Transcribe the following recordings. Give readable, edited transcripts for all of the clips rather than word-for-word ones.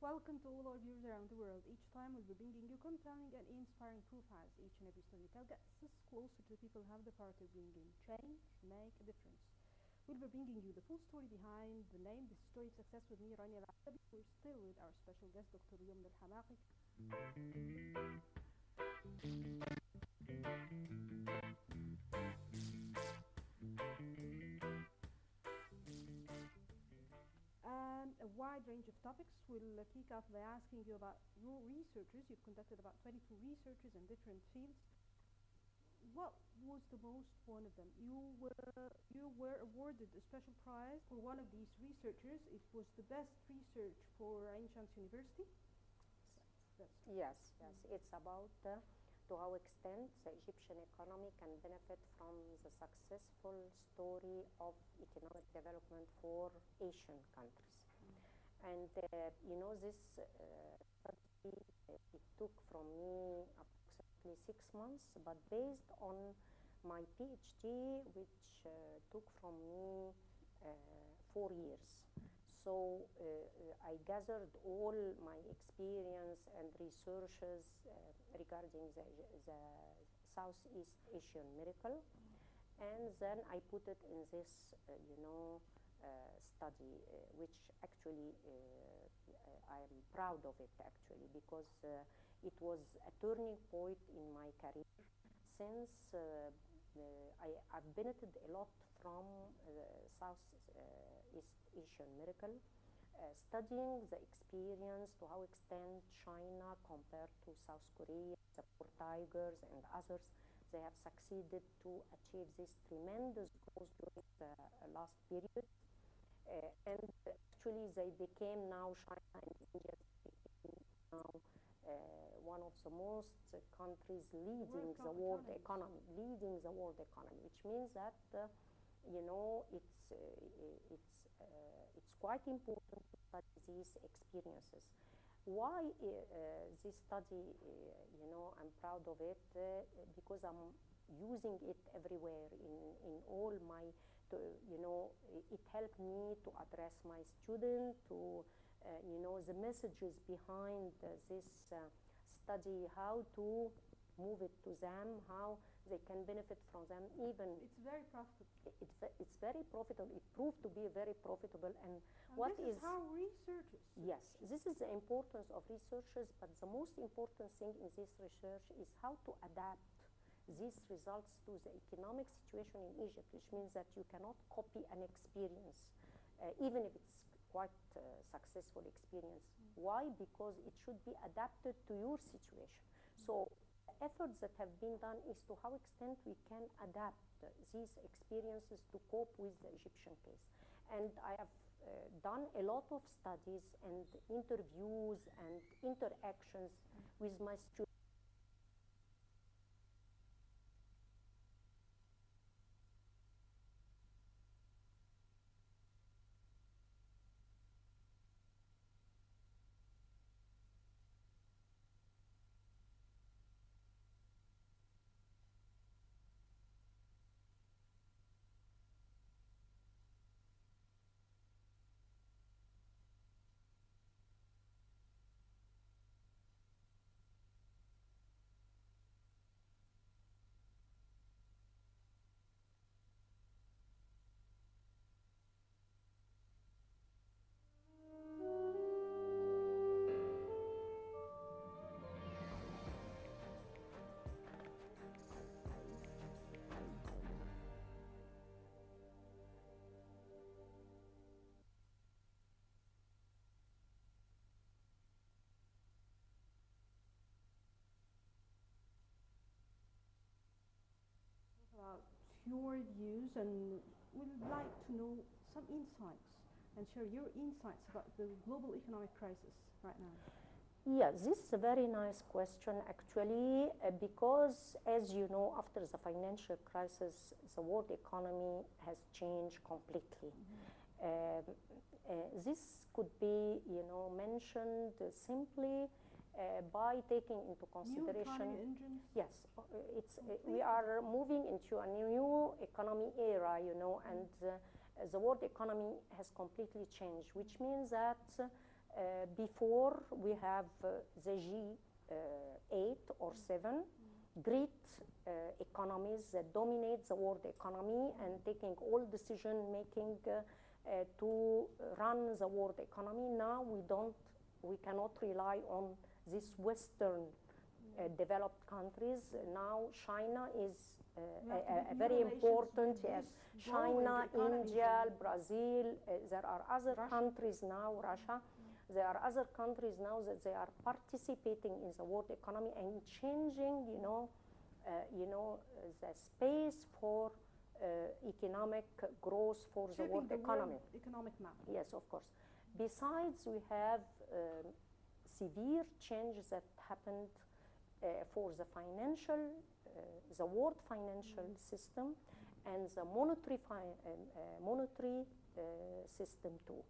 Welcome to all our viewers around the world. Each time we'll be bringing you compelling and inspiring profiles. Each and every story gets us closer to the people who have the power to bring in change, make a difference. We'll be bringing you the full story behind the name, the story of success with me, Rania Al. We're still with our special guest, Dr. Yomna Al-Hamaqi. And a wide range of topics. We'll kick off by asking you about your researchers. You've conducted about 22 researches in different fields. What was the most one of them? You were awarded a special prize for one of these researchers. It was the best research for Ain Shams University. Yes. It's about to how extent the Egyptian economy can benefit from the successful story of economic development for Asian countries. And this study, it took from me approximately 6 months, but based on my PhD, which took from me 4 years. So I gathered all my experience and researches regarding the Southeast Asian miracle, and then I put it in this, study, which actually I am proud of it actually, because it was a turning point in my career, since I've benefited a lot from Southeast Asian miracle, studying the experience to how extent China compared to South Korea, the poor tigers and others, they have succeeded to achieve this tremendous growth during the last period. And actually they became now, China and India became now one of the most countries leading the world economy, which means that it's quite important to study these experiences. Why this study? I'm proud of it because I'm using it everywhere in all my. It helped me to address my students to. The messages behind this study, how to move it to them, how they can benefit from them. Even it's very profitable. It's very profitable. It proved to be very profitable. And what is how researchers? Yes, this is the importance of researchers. But the most important thing in this research is how to adapt these results to the economic situation in Egypt, which means that you cannot copy an experience, even if it's quite successful experience. Why? Because it should be adapted to your situation. So the efforts that have been done is to how extent we can adapt these experiences to cope with the Egyptian case. And I have done a lot of studies and interviews and interactions with my students. About your views, and we'd like to know some insights and share your insights about the global economic crisis right now. Yes, this is a very nice question actually, because as you know, after the financial crisis, the world economy has changed completely. This could be, mentioned simply by taking into consideration. Yes, we are moving into a new economy era, and the world economy has completely changed, which means that Before we have the G8 or 7, great economies that dominate the world economy and taking all decision making to run the world economy. Now we cannot rely on these Western developed countries. Now China is a very important, yes, China, India, Brazil, there are other countries now, Russia, there are other countries now that they are participating in the world economy and changing, the space for economic growth for the world economy. Economic map. Yes, of course. Besides, we have severe changes that happened for the the world financial system and the monetary system too.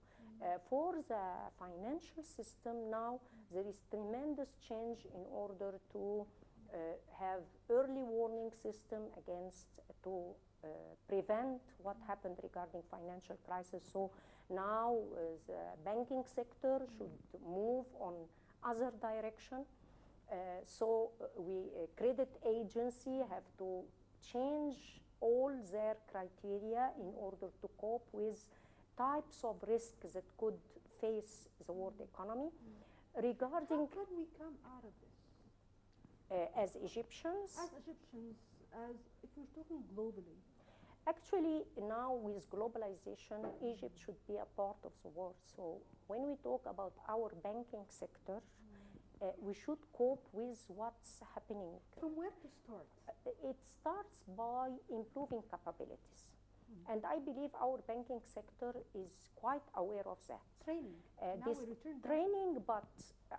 For the financial system now, there is tremendous change in order to have early warning system to prevent what happened regarding financial crisis. So now the banking sector should move on other direction. So credit agency have to change all their criteria in order to cope with types of risks that could face the world economy. Regarding how can we come out of this? As Egyptians? As Egyptians, as if we're talking globally. Actually, now with globalization, Egypt should be a part of the world. So when we talk about our banking sector, we should cope with what's happening. From where to start? It starts by improving capabilities. And I believe our banking sector is quite aware of that. Training. Now we return back. Training, but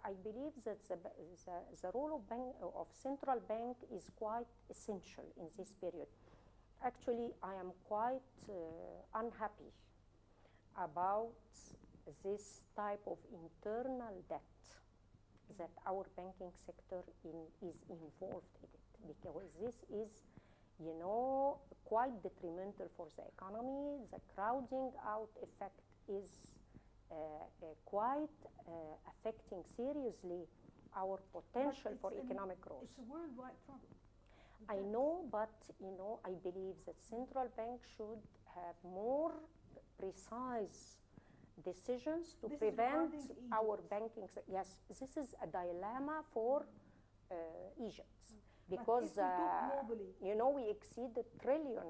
I believe that the role of central bank is quite essential in this period. Actually, I am quite unhappy about this type of internal debt that our banking sector is involved in it, because this is, quite detrimental for the economy. The crowding out effect is quite affecting seriously our potential for economic growth. It's a worldwide problem. I know, but I believe that central bank should have more precise decisions to prevent our banking. Yes, this is a dilemma for Egypt, because we exceeded trillion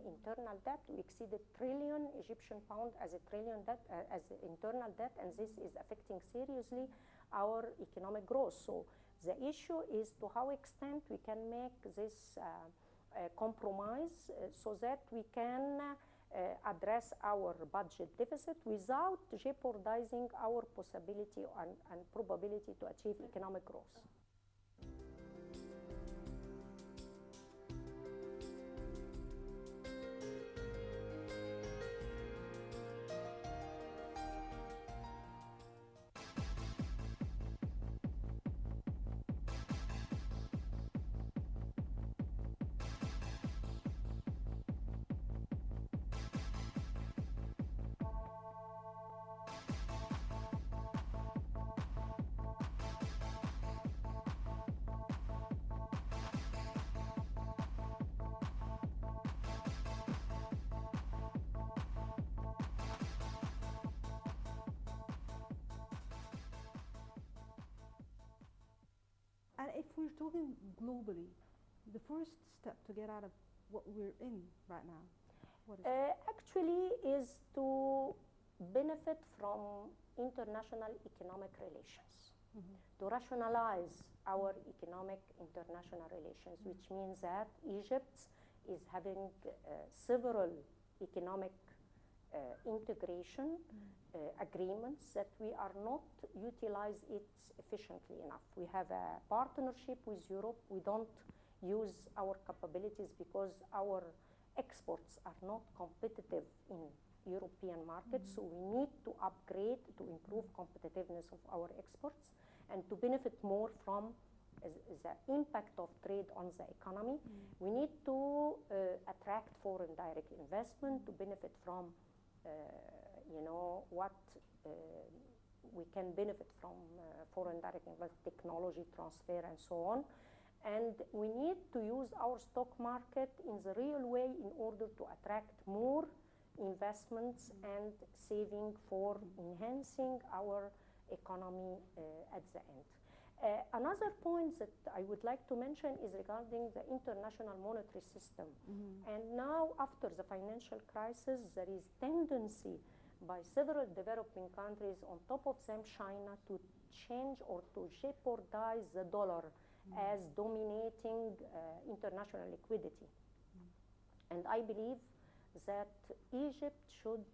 internal debt. We exceeded trillion Egyptian pound as a trillion debt as internal debt, and this is affecting seriously our economic growth. So the issue is to how extent we can make this compromise so that we can address our budget deficit without jeopardizing our possibility and probability to achieve economic growth. And if we're talking globally, the first step to get out of what we're in right now, what is it? Actually is to benefit from international economic relations, to rationalize our economic international relations, which means that Egypt is having several economic integration agreements that we are not utilize it efficiently enough. We have a partnership with Europe. We don't use our capabilities because our exports are not competitive in European markets. So we need to upgrade to improve competitiveness of our exports and to benefit more from the impact of trade on the economy. We need to attract foreign direct investment to benefit from what we can benefit from foreign direct investment, technology transfer, and so on. And we need to use our stock market in the real way in order to attract more investments and saving for enhancing our economy at the end. Another point that I would like to mention is regarding the international monetary system. And now, after the financial crisis, there is tendency by several developing countries, on top of them China, to change or to jeopardize the dollar as dominating international liquidity. And I believe that Egypt should,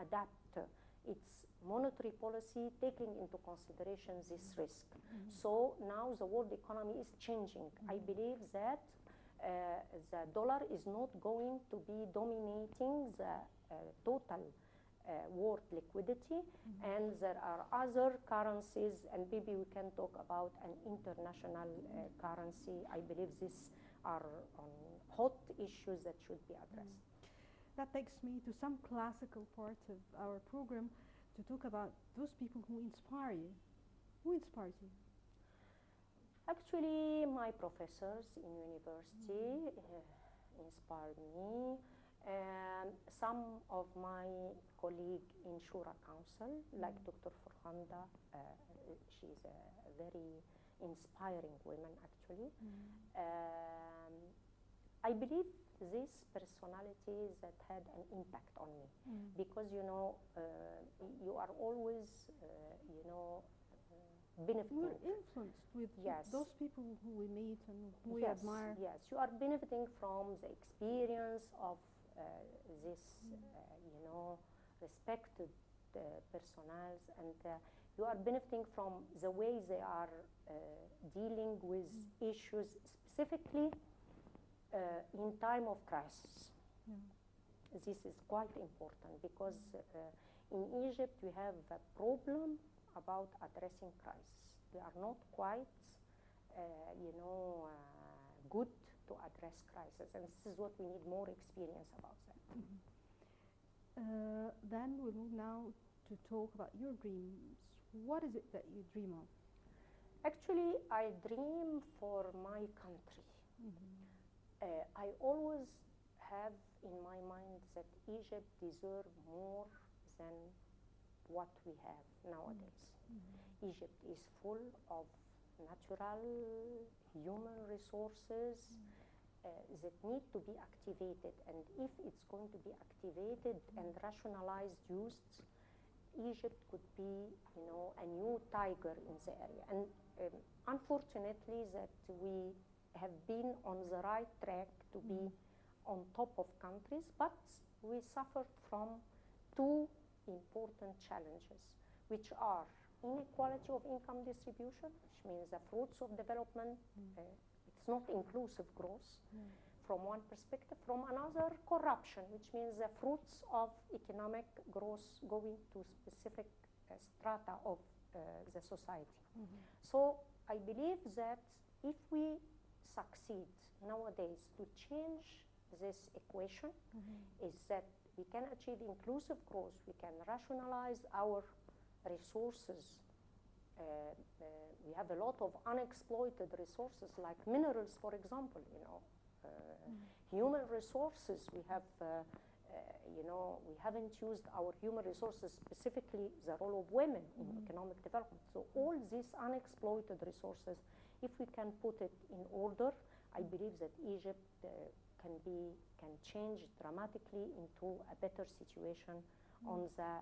adapt its monetary policy, taking into consideration this risk. So now the world economy is changing. I believe that the dollar is not going to be dominating the total world liquidity, and there are other currencies, and maybe we can talk about an international currency. I believe these are hot issues that should be addressed. That takes me to some classical part of our program to talk about those people who inspire you. Who inspires you? Actually, my professors in university inspired me. Some of my colleagues in Shura Council, like Dr. Furhanda, she's a very inspiring woman, actually. I believe these personalities that had an impact on me, because you are always benefiting. We're influenced with those people who we meet and who we admire. Yes, you are benefiting from the experience of this respected personals, and you are benefiting from the way they are dealing with issues, specifically in time of crisis. This is quite important because in Egypt we have a problem about addressing crisis. We are not quite, good to address crisis, and this is what we need more experience about that. Then we'll move now to talk about your dreams. What is it that you dream of? Actually, I dream for my country. I always have in my mind that Egypt deserves more than what we have nowadays. Egypt is full of natural human resources that need to be activated, and if it's going to be activated and rationalized, used, Egypt could be, a new tiger in the area. And unfortunately, that we have been on the right track to be on top of countries, but we suffered from two important challenges, which are inequality of income distribution, which means the fruits of development, it's not inclusive growth from one perspective. From another, corruption, which means the fruits of economic growth going to specific strata of the society. So I believe that if we succeed nowadays to change this equation, is that we can achieve inclusive growth, we can rationalize our resources. We have a lot of unexploited resources, like minerals, for example. Human resources, we have we haven't used our human resources, specifically the role of women in economic development. So all these unexploited resources, if we can put it in order, I believe that Egypt can change dramatically into a better situation on the